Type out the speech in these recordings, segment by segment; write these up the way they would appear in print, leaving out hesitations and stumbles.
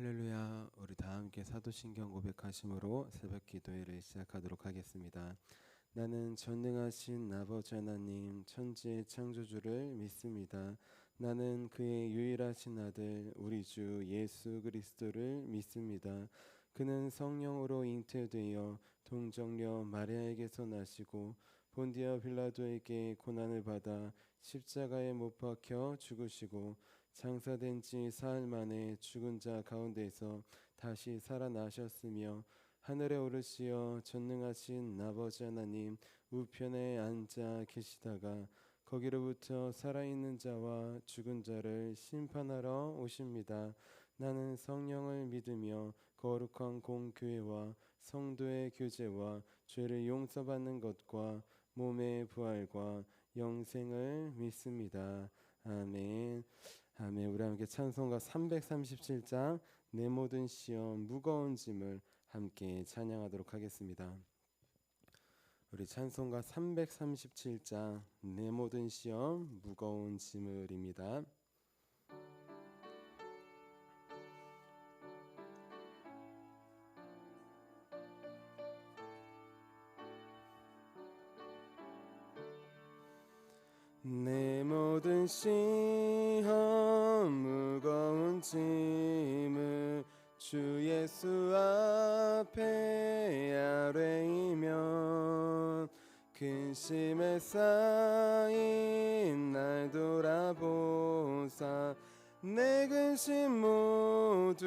할렐루야. 우리 다 함께 사도신경 고백하심으로 새벽 기도회를 시작하도록 하겠습니다. 나는 전능하신 아버지 하나님 천지의 창조주를 믿습니다. 나는 그의 유일하신 아들 우리 주 예수 그리스도를 믿습니다. 그는 성령으로 잉태되어 동정녀 마리아에게서 나시고 본디아 빌라도에게 고난을 받아 십자가에 못 박혀 죽으시고 장사된 지 사흘 만에 죽은 자 가운데서 다시 살아나셨으며 하늘에 오르시어 전능하신 아버지 하나님 우편에 앉아 계시다가 거기로부터 살아있는 자와 죽은 자를 심판하러 오십니다. 나는 성령을 믿으며 거룩한 공교회와 성도의 교제와 죄를 용서받는 것과 몸의 부활과 영생을 믿습니다. 아멘. 아멘. 우리 함께 찬송가 337장 내 모든 시험 무거운 짐을 함께 찬양하도록 하겠습니다. 우리 찬송가 337장 내 모든 시험 무거운 짐을입니다. 내 모든 시험 무거운 짐을 주 예수 앞에 아뢰이면 근심에 쌓인 날 돌아보사 내 근심 모두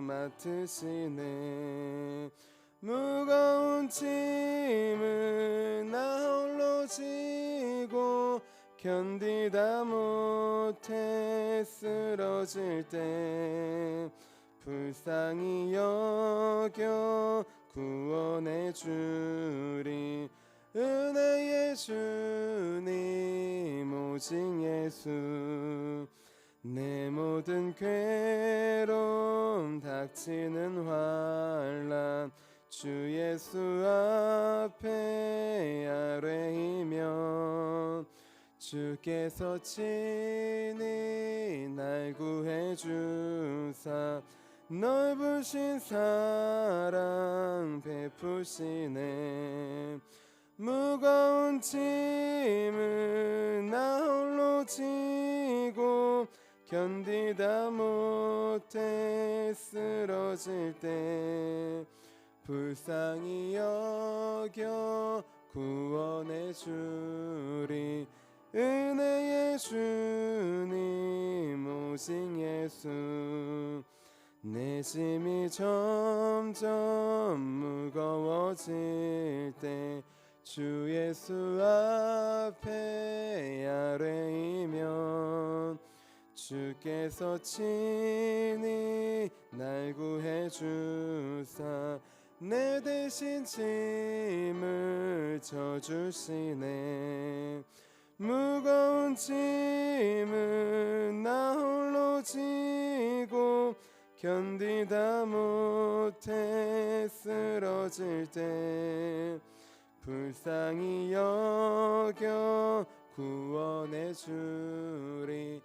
맡으시네. 무거운 짐을 나 홀로 지고 견디다 못해 쓰러질 때 불쌍히 여겨 구원해 주리. 은혜의 주님 오직 예수. 내 모든 괴로움 닥치는 환난 주 예수 앞에 아뢰이면 주께서 친히 날 구해 주사 넓으신 사랑 베푸시네. 무거운 짐을 나 홀로 지고 견디다 못해 쓰러질 때 불쌍히 여겨 구원해 주리. 은혜의 주님 오직 예수. 내 짐이 점점 무거워질 때 주 예수 앞에 아뢰이면 주께서 친히 날 구해 주사 내 대신 짐을 져주시네. 무거운 짐을 나 홀로 지고 견디다 못해 쓰러질 때 불쌍히 여겨 구원해 주리.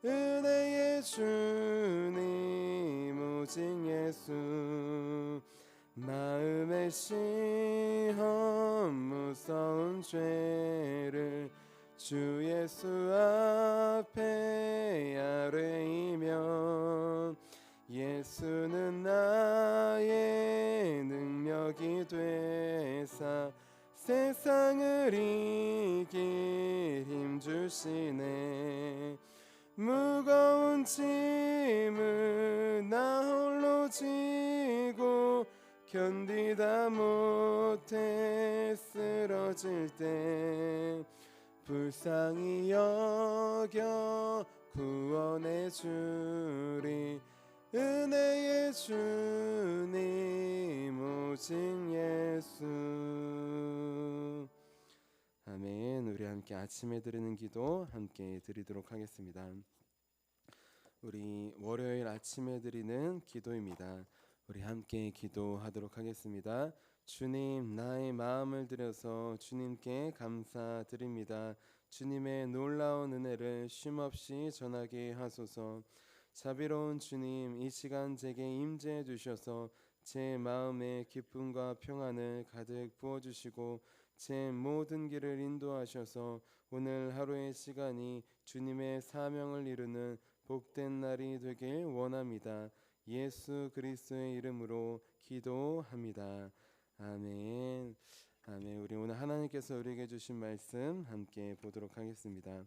은혜의 주님 오직 예수. 마음의 시험 무서운 죄를 주 예수 앞에 아뢰이면 예수는 나의 능력이 되사 세상을 이길 힘 주시네. 무거운 짐을 나 홀로 지고 견디다 못해 쓰러질 때 불쌍히 여겨 구원해 주리. 은혜의 주님 오직 예수. 아멘. 우리 함께 아침에 드리는 기도 함께 드리도록 하겠습니다. 우리 월요일 아침에 드리는 기도입니다. 우리 함께 기도하도록 하겠습니다. 주님, 나의 마음을 들여서 주님께 감사드립니다. 주님의 놀라운 은혜를 쉼없이 전하게 하소서. 자비로운 주님, 이 시간 제게 임재해 주셔서 제 마음에 기쁨과 평안을 가득 부어주시고 제 모든 길을 인도하셔서 오늘 하루의 시간이 주님의 사명을 이루는 복된 날이 되길 원합니다. 예수 그리스도의 이름으로 기도합니다. 아멘. 아멘. 우리 오늘 하나님께서 우리에게 주신 말씀 함께 보도록 하겠습니다.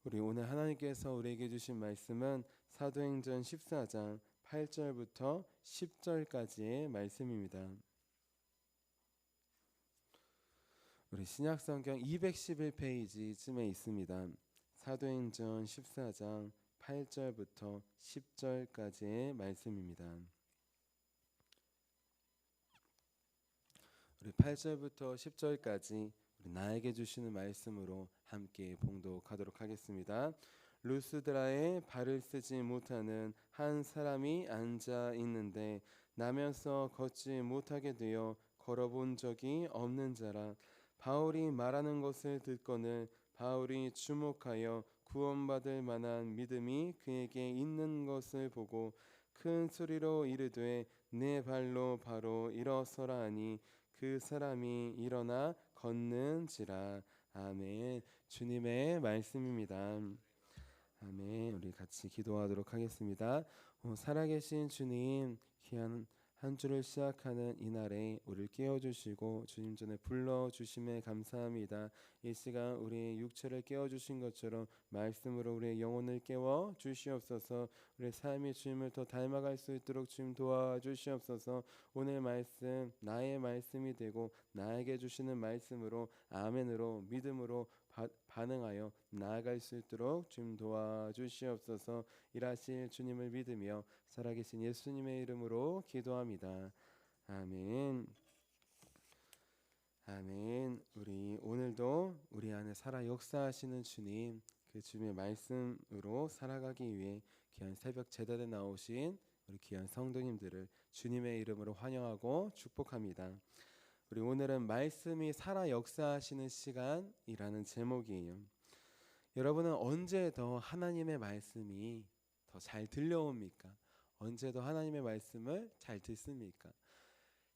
우리 오늘 하나님께서 우리에게 주신 말씀은 사도행전 14장 8절부터 10절까지의 말씀입니다. 우리 신약성경 211페이지쯤에 있습니다. 사도행전 14장 8절부터 10절까지의 말씀입니다. 우리 8절부터 10절까지 우리 나에게 주시는 말씀으로 함께 봉독하도록 하겠습니다. 루스드라에 발을 쓰지 못하는 한 사람이 앉아 있는데 나면서 걷지 못하게 되어 걸어본 적이 없는 자라. 바울이 말하는 것을 듣고는 바울이 주목하여 구원받을 만한 믿음이 그에게 있는 것을 보고 큰 소리로 이르되 내 발로 바로 일어서라 하니 그 사람이 일어나 걷는지라. 아멘. 주님의 말씀입니다. 아멘. 우리 같이 기도하도록 하겠습니다. 살아계신 주님, 귀한 한 주를 시작하는 이날에 우리를 깨워주시고 주님 전에 불러주심에 감사합니다. 이 시간 우리의 육체를 깨워주신 것처럼 말씀으로 우리의 영혼을 깨워 주시옵소서. 우리의 삶이 주님을 더 닮아갈 수 있도록 주님 도와주시옵소서. 오늘 말씀 나의 말씀이 되고 나에게 주시는 말씀으로 아멘으로 믿음으로 반응하여 나아갈 수 있도록 주님 도와주시옵소서. 일하실 주님을 믿으며 살아계신 예수님의 이름으로 기도합니다. 아멘. 아멘. 우리 오늘도 우리 안에 살아 역사하시는 주님, 그 주님의 말씀으로 살아가기 위해 귀한 새벽 제단에 나오신 우리 귀한 성도님들을 주님의 이름으로 환영하고 축복합니다. 우리 오늘은 말씀이 살아 역사하시는 시간이라는 제목이에요. 여러분은 언제 더 하나님의 말씀이 더 잘 들려옵니까? 언제 더 하나님의 말씀을 잘 듣습니까?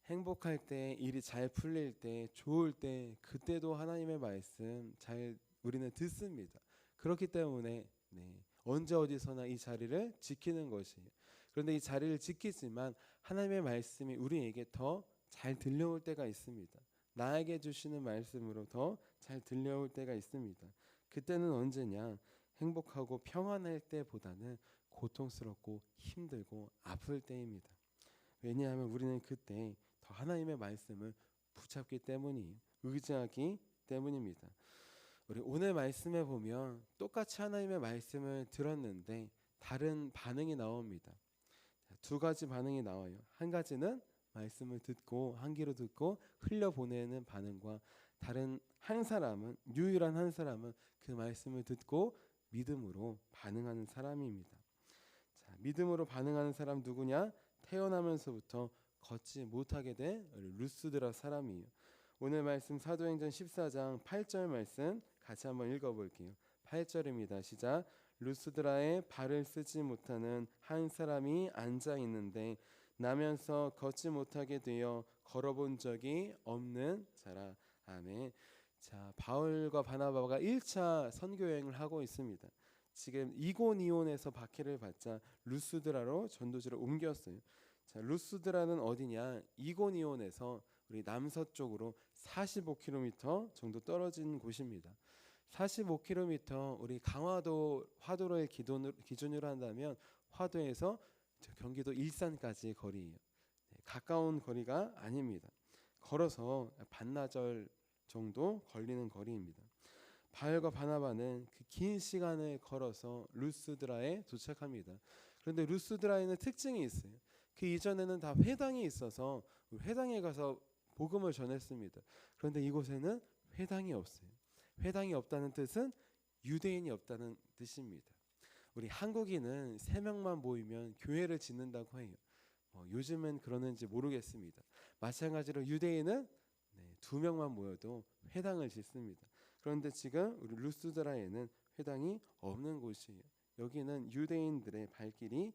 행복할 때, 일이 잘 풀릴 때, 좋을 때, 그때도 하나님의 말씀 잘 우리는 듣습니다. 그렇기 때문에 언제 어디서나 이 자리를 지키는 것이에요. 그런데 이 자리를 지키지만 하나님의 말씀이 우리에게 더 잘 들려올 때가 있습니다. 나에게 주시는 말씀으로 더 잘 들려올 때가 있습니다. 그때는 언제냐? 행복하고 평안할 때보다는 고통스럽고 힘들고 아플 때입니다. 왜냐하면 우리는 그때 더 하나님의 말씀을 붙잡기 때문이에요. 의지하기 때문입니다. 우리 오늘 말씀에 보면 똑같이 하나님의 말씀을 들었는데 다른 반응이 나옵니다. 두 가지 반응이 나와요. 한 가지는 말씀을 듣고 한 귀로 듣고 흘려보내는 반응과 다른 한 사람은, 유일한 한 사람은 그 말씀을 듣고 믿음으로 반응하는 사람입니다. 자, 믿음으로 반응하는 사람 누구냐? 태어나면서부터 걷지 못하게 된 루스드라 사람이에요. 오늘 말씀 사도행전 14장 8절 말씀 같이 한번 읽어볼게요. 8절입니다. 시작. 루스드라에 발을 쓰지 못하는 한 사람이 앉아 있는데 나면서 걷지 못하게 되어 걸어본 적이 없는 자라. 아멘. 자, 바울과 바나바가 1차 선교 여행을 하고 있습니다. 지금 이고니온에서 박해를 받자 루스드라로 전도지를 옮겼어요. 자, 루스드라는 어디냐? 이고니온에서 우리 남서쪽으로 45km 정도 떨어진 곳입니다. 45km 우리 강화도 화도를 기준으로 한다면 화도에서 경기도 일산까지의 거리예요. 가까운 거리가 아닙니다. 걸어서 반나절 정도 걸리는 거리입니다. 바울과 바나바는 그 긴 시간을 걸어서 루스드라에 도착합니다. 그런데 루스드라에는 특징이 있어요. 그 이전에는 다 회당이 있어서 회당에 가서 복음을 전했습니다. 그런데 이곳에는 회당이 없어요. 회당이 없다는 뜻은 유대인이 없다는 뜻입니다. 우리 한국인은 3명만 모이면 교회를 짓는다고 해요. 요즘은 그러는지 모르겠습니다. 마찬가지로 유대인은 2명만 모여도 회당을 짓습니다. 그런데 지금 우리 루스드라에는 회당이 없는 곳이에요. 여기는 유대인들의 발길이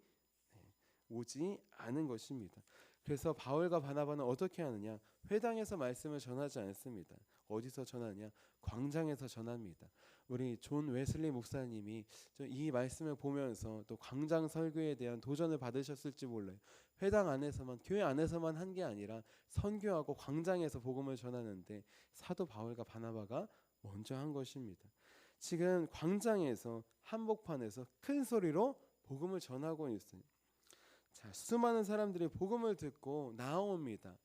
오지 않은 것입니다. 그래서 바울과 바나바는 어떻게 하느냐? 회당에서 말씀을 전하지 않습니다. 어디서 전하냐? 광장에서 전합니다. 우리 존 웨슬리 목사님이 이 말씀을 보면서 또 광장 설교에 대한 도전을 받으셨을지 몰라요. 회당 안에서만, 교회 안에서만 한 게 아니라 선교하고 광장에서 복음을 전하는데 사도 바울과 바나바가 먼저 한 것입니다. 지금 광장에서, 한복판에서 큰 소리로 복음을 전하고 있어요. 자, 수많은 사람들이 복음을 듣고 나옵니다.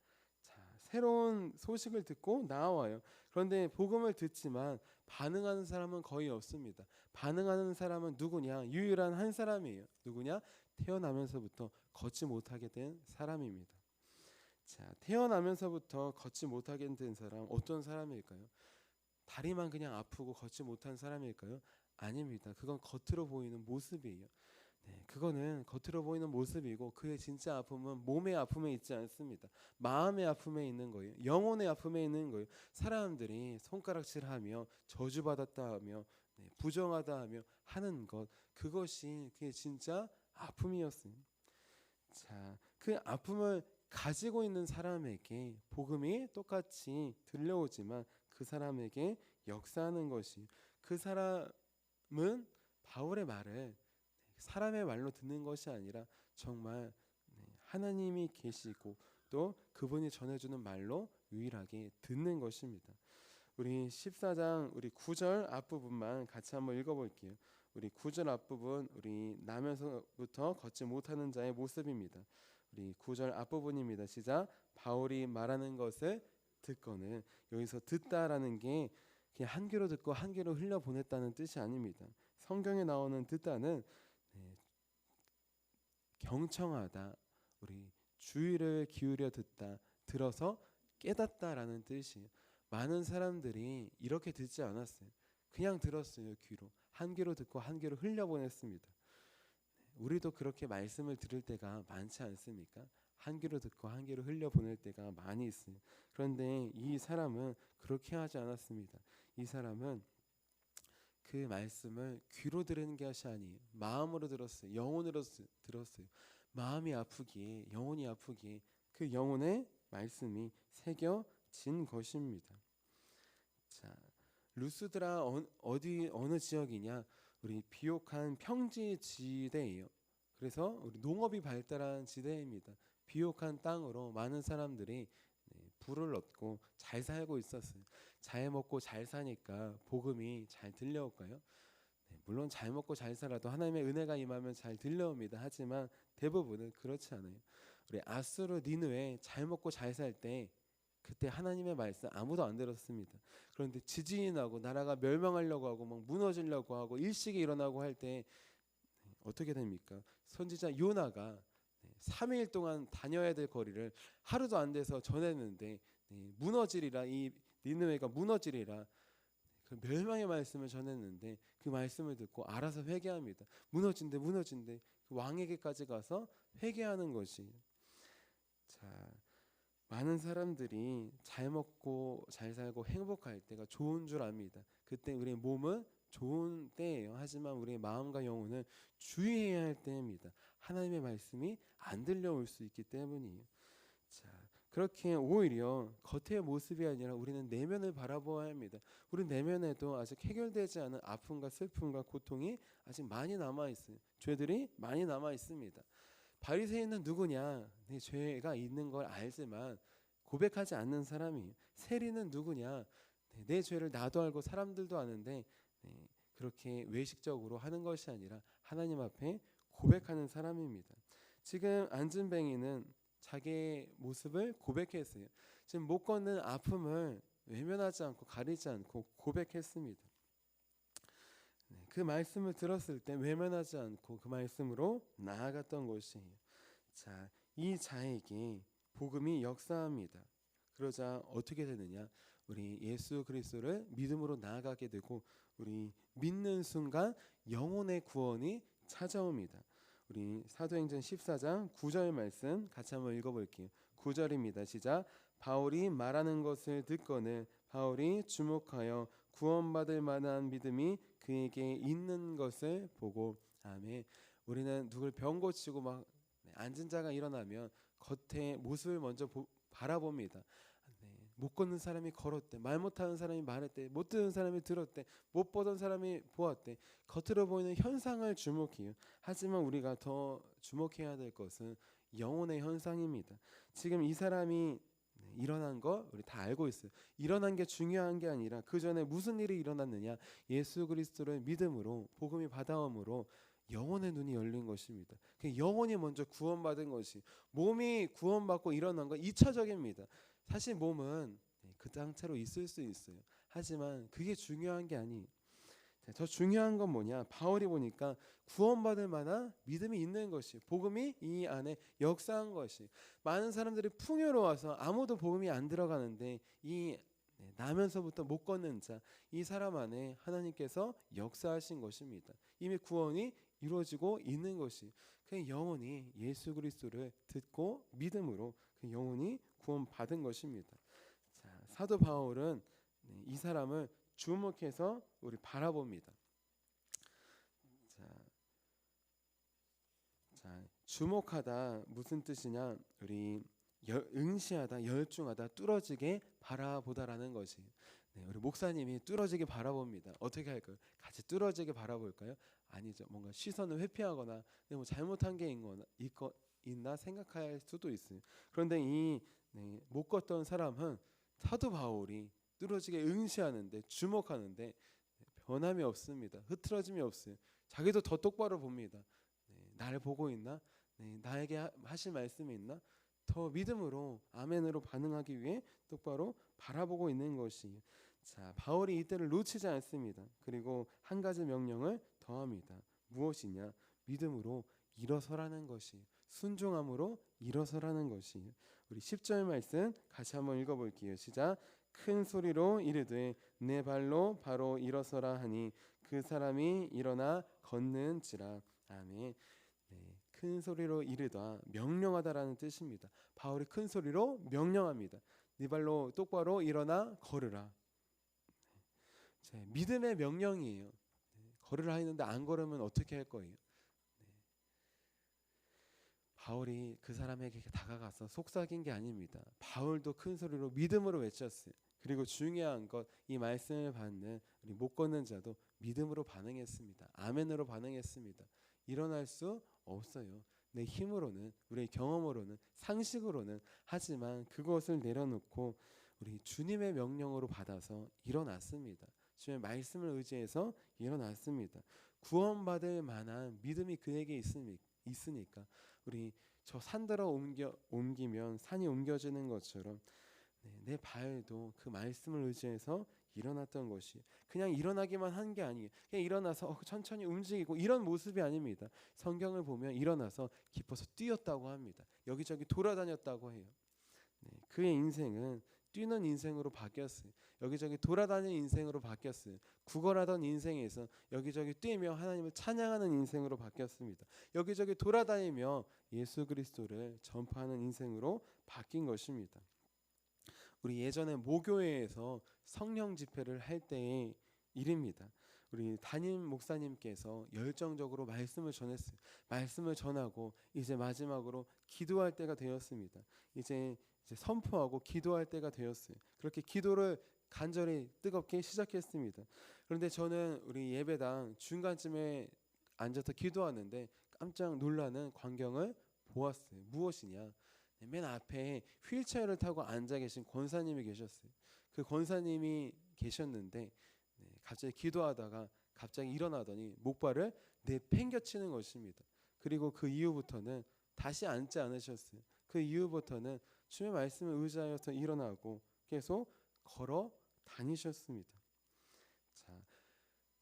자, 새로운 소식을 듣고 나와요. 그런데 복음을 듣지만 반응하는 사람은 거의 없습니다. 반응하는 사람은 누구냐? 유일한 한 사람이에요. 누구냐? 태어나면서부터 걷지 못하게 된 사람입니다. 자, 태어나면서부터 걷지 못하게 된 사람, 어떤 사람일까요? 다리만 그냥 아프고 걷지 못한 사람일까요? 아닙니다. 그건 겉으로 보이는 모습이에요. 그거는 겉으로 보이는 모습이고 그의 진짜 아픔은 몸의 아픔에 있지 않습니다. 마음의 아픔에 있는 거예요. 영혼의 아픔에 있는 거예요. 사람들이 손가락질하며 저주받았다 하며 부정하다 하며 하는 것, 그것이 그의 진짜 아픔이었어요. 자, 그 아픔을 가지고 있는 사람에게 복음이 똑같이 들려오지만 그 사람에게 역사하는 것이, 그 사람은 바울의 말을 사람의 말로 듣는 것이 아니라 정말 하나님이 계시고 또 그분이 전해주는 말로 유일하게 듣는 것입니다. 우리 14장 우리 9절 앞부분만 같이 한번 읽어볼게요. 우리 9절 앞부분, 우리 나면서부터 걷지 못하는 자의 모습입니다. 우리 9절 앞부분입니다. 시작. 바울이 말하는 것을 듣거늘. 여기서 듣다라는 게 그냥 한 귀로 듣고 한 귀로 흘려보냈다는 뜻이 아닙니다. 성경에 나오는 듣다는 경청하다, 우리 주의를 기울여 듣다, 들어서 깨닫다라는 뜻이에요. 많은 사람들이 이렇게 듣지 않았어요. 그냥 들었어요. 귀로. 한 귀로 듣고 한 귀로 흘려보냈습니다. 우리도 그렇게 말씀을 들을 때가 많지 않습니까? 한 귀로 듣고 한 귀로 흘려보낼 때가 많이 있어요. 그런데 이 사람은 그렇게 하지 않았습니다. 이 사람은 그 말씀을 귀로 들은 것이 아니에요. 마음으로 들었어요. 영혼으로 들었어요. 마음이 아프기에, 영혼이 아프기에 그 영혼의 말씀이 새겨진 것입니다. 자, 루스드라 어느 지역이냐? 우리 비옥한 평지 지대예요. 그래서 우리 농업이 발달한 지대입니다. 비옥한 땅으로 많은 사람들이 불을 얻고 잘 살고 있었어요. 잘 먹고 잘 사니까 복음이 잘 들려올까요? 물론 잘 먹고 잘 살아도 하나님의 은혜가 임하면 잘 들려옵니다. 하지만 대부분은 그렇지 않아요. 우리 아수르 니느웨 잘 먹고 잘 살 때 그때 하나님의 말씀 아무도 안 들었습니다. 그런데 지진이 나고 나라가 멸망하려고 하고 막 무너지려고 하고 일식이 일어나고 할 때 어떻게 됩니까? 선지자 요나가 3일 동안 다녀야 될 거리를 하루도 안 돼서 전했는데 무너지리라, 이 니느웨가 무너지리라, 그 멸망의 말씀을 전했는데 그 말씀을 듣고 알아서 회개합니다. 무너진대 그 왕에게까지 가서 회개하는 것이. 자, 많은 사람들이 잘 먹고 잘 살고 행복할 때가 좋은 줄 압니다. 그때 우리의 몸은 좋은 때예요. 하지만 우리의 마음과 영혼은 주의해야 할 때입니다. 하나님의 말씀이 안 들려올 수 있기 때문이에요. 자, 그렇게 오히려 겉의 모습이 아니라 우리는 내면을 바라보아야 합니다. 우리 내면에도 아직 해결되지 않은 아픔과 슬픔과 고통이 아직 많이 남아 있어요. 죄들이 많이 남아 있습니다. 바리새인은 누구냐? 내 죄가 있는 걸 알지만 고백하지 않는 사람이에요. 세리는 누구냐? 내 죄를 나도 알고 사람들도 아는데 그렇게 외식적으로 하는 것이 아니라 하나님 앞에 고백하는 사람입니다. 지금 안진뱅이는 자기의 모습을 고백했어요. 지금 못 걷는 아픔을 외면하지 않고 가리지 않고 고백했습니다. 그 말씀을 들었을 때 외면하지 않고 그 말씀으로 나아갔던 것이에요. 자, 이 자에게 복음이 역사합니다. 그러자 어떻게 되느냐? 우리 예수 그리스도를 믿음으로 나아가게 되고 우리 믿는 순간 영혼의 구원이 찾아옵니다. 우리 사도행전 14장 9절 말씀 같이 한번 읽어볼게요. 9절입니다. 시작. 바울이 말하는 것을 듣거늘 바울이 주목하여 구원받을 만한 믿음이 그에게 있는 것을 보고 아멘. 우리는 누굴 병 고치고 막 앉은 자가 일어나면 겉에 모습을 먼저 바라봅니다. 못 걷는 사람이 걸었대, 말 못하는 사람이 말했대, 못 듣는 사람이 들었대, 못 보던 사람이 보았대. 겉으로 보이는 현상을 주목해요. 하지만 우리가 더 주목해야 될 것은 영혼의 현상입니다. 지금 이 사람이 일어난 거 우리 다 알고 있어요. 일어난 게 중요한 게 아니라 그 전에 무슨 일이 일어났느냐, 예수 그리스도를 믿음으로 복음이 받아옴으로 영혼의 눈이 열린 것입니다. 영혼이 먼저 구원받은 것이, 몸이 구원받고 일어난 건 2차적입니다. 사실 몸은 그 상태로 있을 수 있어요. 하지만 그게 중요한 게 아니에요. 더 중요한 건 뭐냐, 바울이 보니까 구원받을 만한 믿음이 있는 것이, 복음이 이 안에 역사한 것이. 많은 사람들이 풍요로워서 아무도 복음이 안 들어가는데 이 나면서부터 못 걷는 자, 이 사람 안에 하나님께서 역사하신 것입니다. 이미 구원이 이루어지고 있는 것이, 그 영혼이 예수 그리스도를 듣고 믿음으로 그 영혼이 구원받은 것입니다. 자, 사도 바울은 이 사람을 주목해서 우리 바라봅니다. 자, 주목하다 무슨 뜻이냐? 우리 응시하다, 열중하다, 뚫어지게 바라보다라는 것이. 우리 목사님이 뚫어지게 바라봅니다. 어떻게 할까요? 같이 뚫어지게 바라볼까요? 아니죠. 뭔가 시선을 회피하거나 뭐 잘못한 게 있나 생각할 수도 있어요. 그런데 이 못 걷던 사람은 사도 바울이 뚫어지게 응시하는데, 주목하는데 변함이 없습니다. 흐트러짐이 없어요. 자기도 더 똑바로 봅니다. 나를 보고 있나? 나에게 하실 말씀이 있나? 더 믿음으로 아멘으로 반응하기 위해 똑바로 바라보고 있는 것이. 자, 바울이 이때를 놓치지 않습니다. 그리고 한 가지 명령을 더합니다. 무엇이냐? 믿음으로 일어서라는 것이, 순종함으로 일어서라는 것이. 우리 10절 말씀 같이 한번 읽어볼게요. 시작. 큰 소리로 이르되 내 발로 바로 일어서라 하니 그 사람이 일어나 걷는지라. 아멘. 큰 소리로 이르다, 명령하다라는 뜻입니다. 바울이 큰 소리로 명령합니다. 네 발로 똑바로 일어나 걸으라. 믿음의 명령이에요. 걸으라 했는데 안 걸으면 어떻게 할 거예요? 바울이 그 사람에게 다가가서 속삭인 게 아닙니다. 바울도 큰 소리로 믿음으로 외쳤어요. 그리고 중요한 것, 이 말씀을 받는 우리 못 걷는 자도 믿음으로 반응했습니다. 아멘으로 반응했습니다. 일어날 수 없어요. 내 힘으로는, 우리의 경험으로는, 상식으로는. 하지만 그것을 내려놓고 우리 주님의 명령으로 받아서 일어났습니다. 주님의 말씀을 의지해서 일어났습니다. 구원받을 만한 믿음이 그에게 있으니까 우리 저 산더러 옮기면 산이 옮겨지는 것처럼 내 발도 그 말씀을 의지해서 일어났던 것이, 그냥 일어나기만 한 게 아니에요. 그냥 일어나서 천천히 움직이고 이런 모습이 아닙니다. 성경을 보면 일어나서 기뻐서 뛰었다고 합니다. 여기저기 돌아다녔다고 해요. 그의 인생은 뛰는 인생으로 바뀌었어요. 여기저기 돌아다니는 인생으로 바뀌었어요. 구걸하던 인생에서 여기저기 뛰며 하나님을 찬양하는 인생으로 바뀌었습니다. 여기저기 돌아다니며 예수 그리스도를 전파하는 인생으로 바뀐 것입니다. 우리 예전에 모교회에서 성령 집회를 할 때의 일입니다. 우리 담임 목사님께서 열정적으로 말씀을 전했어요. 말씀을 전하고 이제 마지막으로 기도할 때가 되었습니다. 이제 선포하고 기도할 때가 되었어요. 그렇게 기도를 간절히 뜨겁게 시작했습니다. 그런데 저는 우리 예배당 중간쯤에 앉아서 기도하는데 깜짝 놀라는 광경을 보았어요. 무엇이냐? 맨 앞에 휠체어를 타고 앉아 계신 권사님이 계셨어요. 그 권사님이 계셨는데 갑자기 기도하다가 갑자기 일어나더니 목발을 내팽겨치는 것입니다. 그리고 그 이후부터는 다시 앉지 않으셨어요. 그 이후부터는 주의 말씀을 의지하여서 일어나고 계속 걸어 다니셨습니다. 자,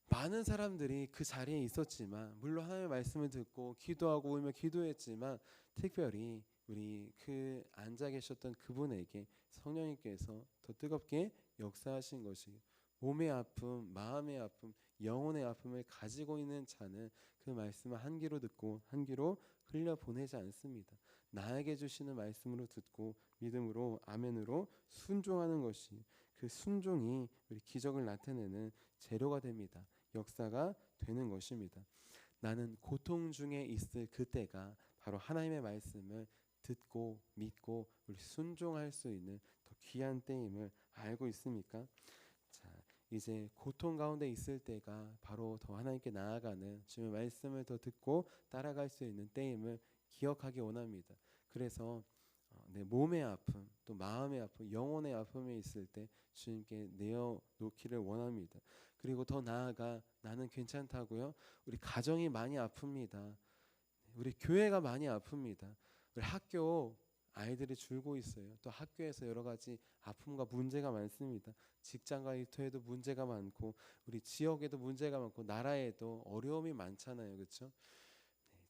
많은 사람들이 그 자리에 있었지만, 물론 하나님의 말씀을 듣고 기도하고 울며 기도했지만, 특별히 우리 그 앉아 계셨던 그분에게 성령님께서 더 뜨겁게 역사하신 것이, 몸의 아픔, 마음의 아픔, 영혼의 아픔을 가지고 있는 자는 그 말씀을 한 귀로 듣고 한 귀로 흘려보내지 않습니다. 나에게 주시는 말씀으로 듣고 믿음으로 아멘으로 순종하는 것이, 그 순종이 우리 기적을 나타내는 재료가 됩니다. 역사가 되는 것입니다. 나는 고통 중에 있을 그때가 바로 하나님의 말씀을 듣고 믿고 우리 순종할 수 있는 더 귀한 때임을 알고 있습니까? 자, 이제 고통 가운데 있을 때가 바로 더 하나님께 나아가는 주님의 말씀을 더 듣고 따라갈 수 있는 때임을 기억하기 원합니다. 그래서 내 몸의 아픔, 또 마음의 아픔, 영혼의 아픔이 있을 때 주님께 내어놓기를 원합니다. 그리고 더 나아가 나는 괜찮다고요? 우리 가정이 많이 아픕니다. 우리 교회가 많이 아픕니다. 우리 학교 아이들이 줄고 있어요. 또 학교에서 여러 가지 아픔과 문제가 많습니다. 직장과 일터에도 문제가 많고 우리 지역에도 문제가 많고 나라에도 어려움이 많잖아요. 그렇죠?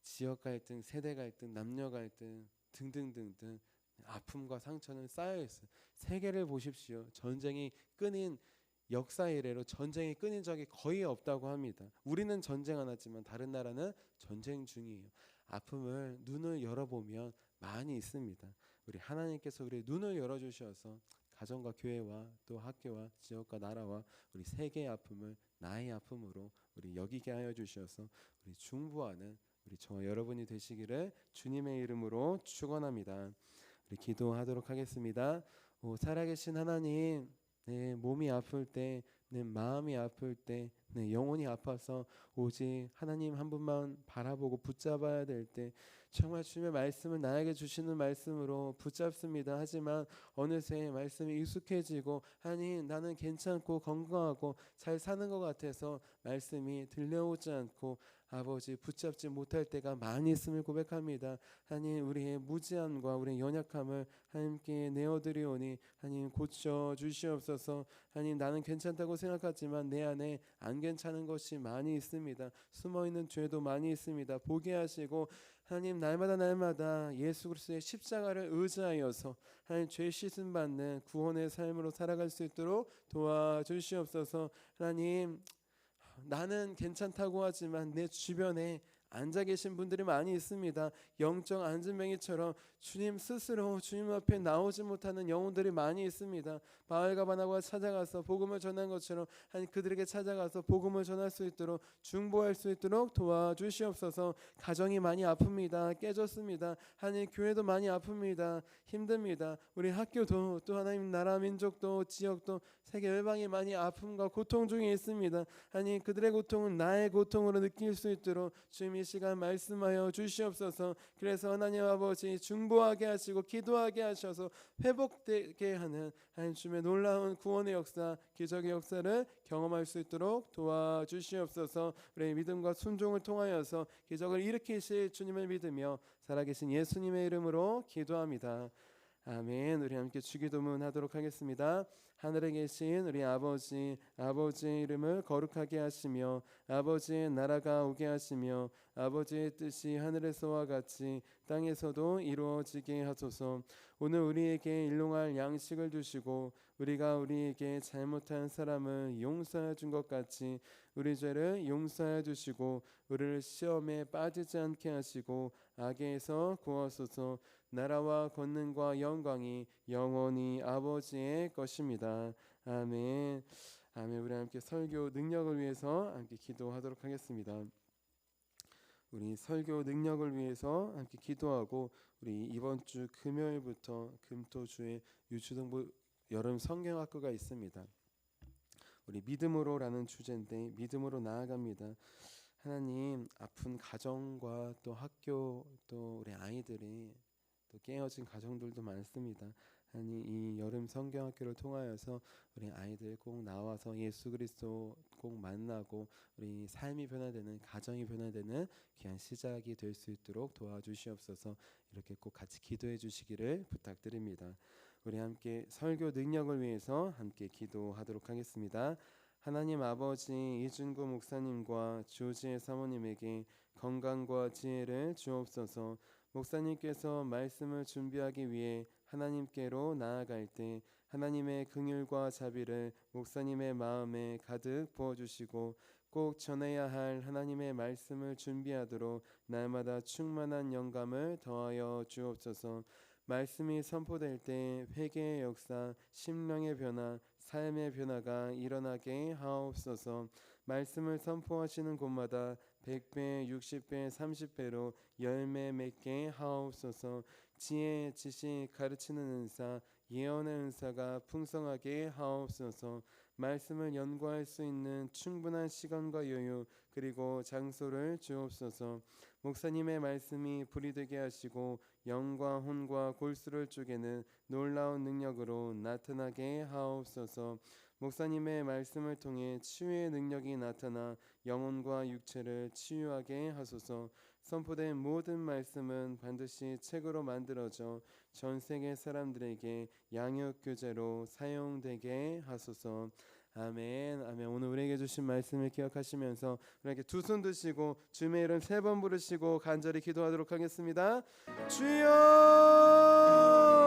지역 갈등, 세대 갈등, 남녀 갈등 등등등등 아픔과 상처는 쌓여 있어요. 세계를 보십시오. 전쟁이 끊인 역사 이래로 전쟁이 끊인 적이 거의 없다고 합니다. 우리는 전쟁 안 하지만 다른 나라는 전쟁 중이에요. 아픔을 눈을 열어보면 많이 있습니다. 우리 하나님께서 우리 눈을 열어주셔서 가정과 교회와 또 학교와 지역과 나라와 우리 세계의 아픔을 나의 아픔으로 우리 여기게 하여 주셔서 우리 중보하는 우리 저와 여러분이 되시기를 주님의 이름으로 축원합니다. 우리 기도하도록 하겠습니다. 살아계신 하나님, 내 몸이 아플 때, 내 마음이 아플 때, 내 영혼이 아파서 오직 하나님 한 분만 바라보고 붙잡아야 될 때 정말 주님의 말씀을 나에게 주시는 말씀으로 붙잡습니다. 하지만 어느새 말씀이 익숙해지고 하나님 나는 괜찮고 건강하고 잘 사는 것 같아서 말씀이 들려오지 않고 아버지 붙잡지 못할 때가 많이 있음을 고백합니다. 하나님 우리의 무지함과 우리의 연약함을 하나님께 내어드리오니 하나님 고쳐 주시옵소서. 하나님 나는 괜찮다고 생각하지만 내 안에 안 괜찮은 것이 많이 있습니다. 숨어있는 죄도 많이 있습니다. 보게 하시고 하나님 날마다 예수 그리스도의 십자가를 의지하여서 하나님 죄 씻음 받는 구원의 삶으로 살아갈 수 있도록 도와주시옵소서. 하나님 나는 괜찮다고 하지만 내 주변에 앉아 계신 분들이 많이 있습니다. 영적 안진뱅이처럼 주님 스스로 주님 앞에 나오지 못하는 영혼들이 많이 있습니다. 바알과 바나바가 찾아가서 복음을 전한 것처럼 하나님 그들에게 찾아가서 복음을 전할 수 있도록 중보할 수 있도록 도와주시옵소서. 가정이 많이 아픕니다. 깨졌습니다. 하나님 교회도 많이 아픕니다. 힘듭니다. 우리 학교도 또 하나님 나라 민족도 지역도 세계 열방이 많이 아픔과 고통 중에 있습니다. 하나님 그들의 고통은 나의 고통으로 느낄 수 있도록 주님 이 시간 말씀하여 주시옵소서. 그래서 하나님 아버지 중보하게 하시고 기도하게 하셔서 회복되게 하는 하나님 주님의 놀라운 구원의 역사 기적의 역사를 경험할 수 있도록 도와주시옵소서. 우리의 믿음과 순종을 통하여서 기적을 일으키실 주님을 믿으며 살아계신 예수님의 이름으로 기도합니다. 아멘. 우리 함께 주기도문 하도록 하겠습니다. 하늘에 계신 우리 아버지, 아버지의 이름을 거룩하게 하시며 아버지의 나라가 오게 하시며 아버지의 뜻이 하늘에서와 같이 땅에서도 이루어지게 하소서. 오늘 우리에게 일용할 양식을 주시고 우리가 우리에게 잘못한 사람을 용서해 준 것 같이 우리 죄를 용서해 주시고 우리를 시험에 빠지지 않게 하시고 악에서 구하소서. 나라와 권능과 영광이 영원히 아버지의 것입니다. 아멘. 아멘. 우리 함께 설교 능력을 위해서 함께 기도하도록 하겠습니다. 우리 설교 능력을 위해서 함께 기도하고 우리 이번 주 금요일부터 금토주에 유초등부 여름 성경학교가 있습니다. 우리 믿음으로라는 주제인데 믿음으로 나아갑니다. 하나님 아픈 가정과 또 학교 또 우리 아이들이 또 깨어진 가정들도 많습니다. 하나님 이 여름 성경학교를 통하여서 우리 아이들 꼭 나와서 예수 그리스도 꼭 만나고 우리 삶이 변화되는 가정이 변화되는 귀한 시작이 될 수 있도록 도와주시옵소서. 이렇게 꼭 같이 기도해 주시기를 부탁드립니다. 우리 함께 설교 능력을 위해서 함께 기도하도록 하겠습니다. 하나님 아버지 이준구 목사님과 조지혜 사모님에게 건강과 지혜를 주옵소서. 목사님께서 말씀을 준비하기 위해 하나님께로 나아갈 때 하나님의 긍휼과 자비를 목사님의 마음에 가득 부어주시고 꼭 전해야 할 하나님의 말씀을 준비하도록 날마다 충만한 영감을 더하여 주옵소서. 말씀이 선포될 때 회개의 역사, 심령의 변화, 삶의 변화가 일어나게 하옵소서. 말씀을 선포하시는 곳마다 100배, 60배, 30배로 열매 맺게 하옵소서. 지혜, 지식, 가르치는 은사, 예언의 은사가 풍성하게 하옵소서. 말씀을 연구할 수 있는 충분한 시간과 여유 그리고 장소를 주옵소서. 목사님의 말씀이 불이 되게 하시고 영과 혼과 골수를 쪼개는 놀라운 능력으로 나타나게 하옵소서. 목사님의 말씀을 통해 치유의 능력이 나타나 영혼과 육체를 치유하게 하소서. 선포된 모든 말씀은 반드시 책으로 만들어져 전 세계 사람들에게 양육 교재로 사용되게 하소서. 아멘. 아멘. 오늘 우리에게 주신 말씀을 기억하시면서 우리에게 두 손 드시고 주님의 이름 3번 부르시고 간절히 기도하도록 하겠습니다. 주여!